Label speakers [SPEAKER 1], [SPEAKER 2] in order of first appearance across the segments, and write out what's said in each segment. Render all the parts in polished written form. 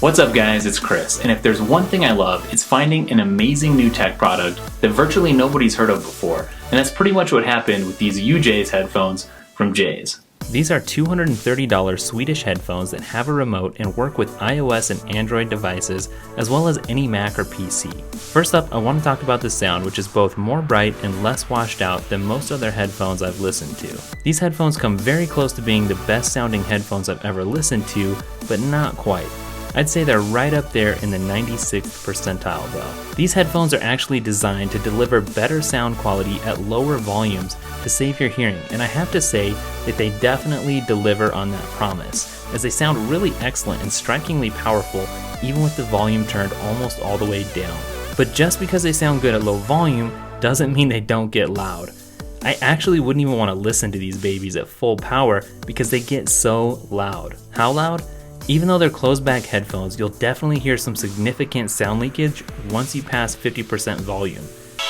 [SPEAKER 1] What's up guys, it's Chris, and if there's one thing I love, it's finding an amazing new tech product that virtually nobody's heard of before, and that's pretty much what happened with these UJ's headphones from J's.
[SPEAKER 2] These are $230 Swedish headphones that have a remote and work with iOS and Android devices, as well as any Mac or PC. First up, I want to talk about the sound, which is both more bright and less washed out than most other headphones I've listened to. These headphones come very close to being the best sounding headphones I've ever listened to, but not quite. I'd say they're right up there in the 96th percentile though. These headphones are actually designed to deliver better sound quality at lower volumes to save your hearing, and I have to say that they definitely deliver on that promise, as they sound really excellent and strikingly powerful even with the volume turned almost all the way down. But just because they sound good at low volume doesn't mean they don't get loud. I actually wouldn't even want to listen to these babies at full power because they get so loud. How loud? Even though they're closed back headphones, you'll definitely hear some significant sound leakage once you pass 50% volume.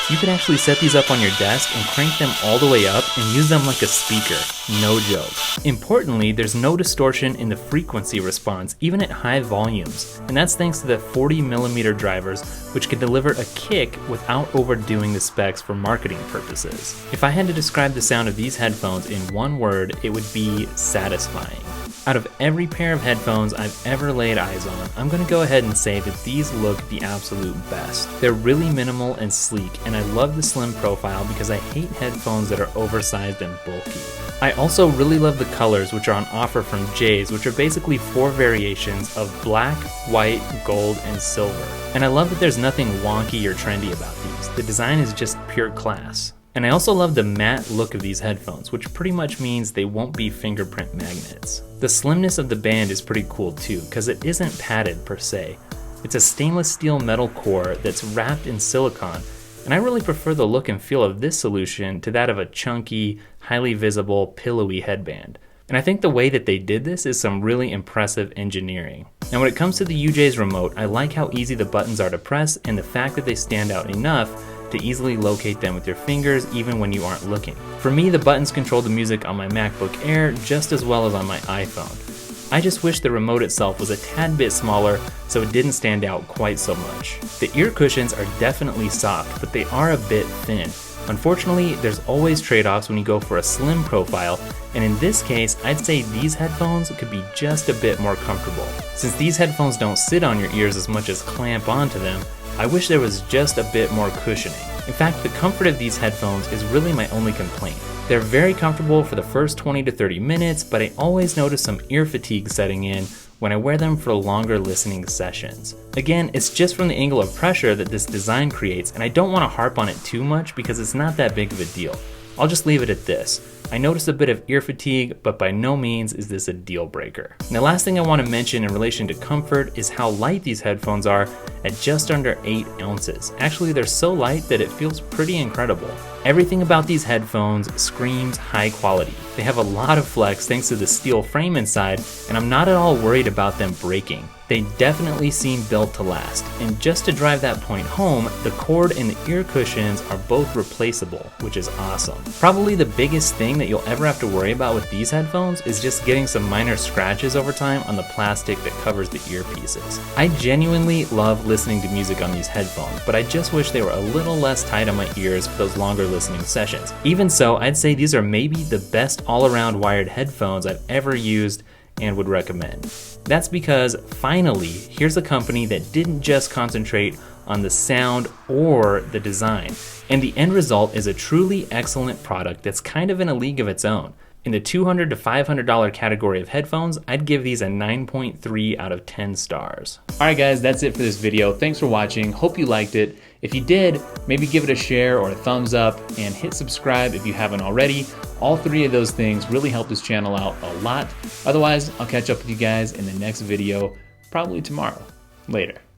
[SPEAKER 2] You can actually set these up on your desk and crank them all the way up and use them like a speaker, no joke. Importantly, there's no distortion in the frequency response, even at high volumes, and that's thanks to the 40mm drivers, which can deliver a kick without overdoing the specs for marketing purposes. If I had to describe the sound of these headphones in one word, it would be satisfying. Out of every pair of headphones I've ever laid eyes on, I'm going to go ahead and say that these look the absolute best. They're really minimal and sleek, and I love the slim profile because I hate headphones that are oversized and bulky. I also really love the colors which are on offer from J's, which are basically 4 variations of black, white, gold, and silver. And I love that there's nothing wonky or trendy about these. The design is just pure class. And I also love the matte look of these headphones, which pretty much means they won't be fingerprint magnets. The slimness of the band is pretty cool too, because it isn't padded per se. It's a stainless steel metal core that's wrapped in silicone, and I really prefer the look and feel of this solution to that of a chunky, highly visible, pillowy headband. And I think the way that they did this is some really impressive engineering. Now when it comes to the UJ's remote, I like how easy the buttons are to press and the fact that they stand out enough to easily locate them with your fingers even when you aren't looking. For me, the buttons control the music on my MacBook Air just as well as on my iPhone. I just wish the remote itself was a tad bit smaller so it didn't stand out quite so much. The ear cushions are definitely soft, but they are a bit thin. Unfortunately, there's always trade-offs when you go for a slim profile, and in this case, I'd say these headphones could be just a bit more comfortable. Since these headphones don't sit on your ears as much as clamp onto them, I wish there was just a bit more cushioning. In fact, the comfort of these headphones is really my only complaint. They're very comfortable for the first 20 to 30 minutes, but I always notice some ear fatigue setting in when I wear them for longer listening sessions. Again, it's just from the angle of pressure that this design creates, and I don't want to harp on it too much because it's not that big of a deal. I'll just leave it at this. I noticed a bit of ear fatigue, but by no means is this a deal breaker. And the last thing I want to mention in relation to comfort is how light these headphones are at just under 8 ounces. Actually, they're so light that it feels pretty incredible. Everything about these headphones screams high quality. They have a lot of flex thanks to the steel frame inside, and I'm not at all worried about them breaking. They definitely seem built to last, and just to drive that point home, the cord and the ear cushions are both replaceable, which is awesome. Probably the biggest thing that you'll ever have to worry about with these headphones is just getting some minor scratches over time on the plastic that covers the earpieces. I genuinely love listening to music on these headphones, but I just wish they were a little less tight on my ears for those longer listening sessions. Even so, I'd say these are maybe the best all-around wired headphones I've ever used and would recommend. That's because, finally, here's a company that didn't just concentrate on the sound or the design, and the end result is a truly excellent product that's kind of in a league of its own. In the $200 to $500 category of headphones, I'd give these a 9.3 out of 10 stars. Alright guys, that's it for this video. Thanks for watching. Hope you liked it. If you did, maybe give it a share or a thumbs up and hit subscribe if you haven't already. All 3 of those things really help this channel out a lot. Otherwise, I'll catch up with you guys in the next video, probably tomorrow. Later.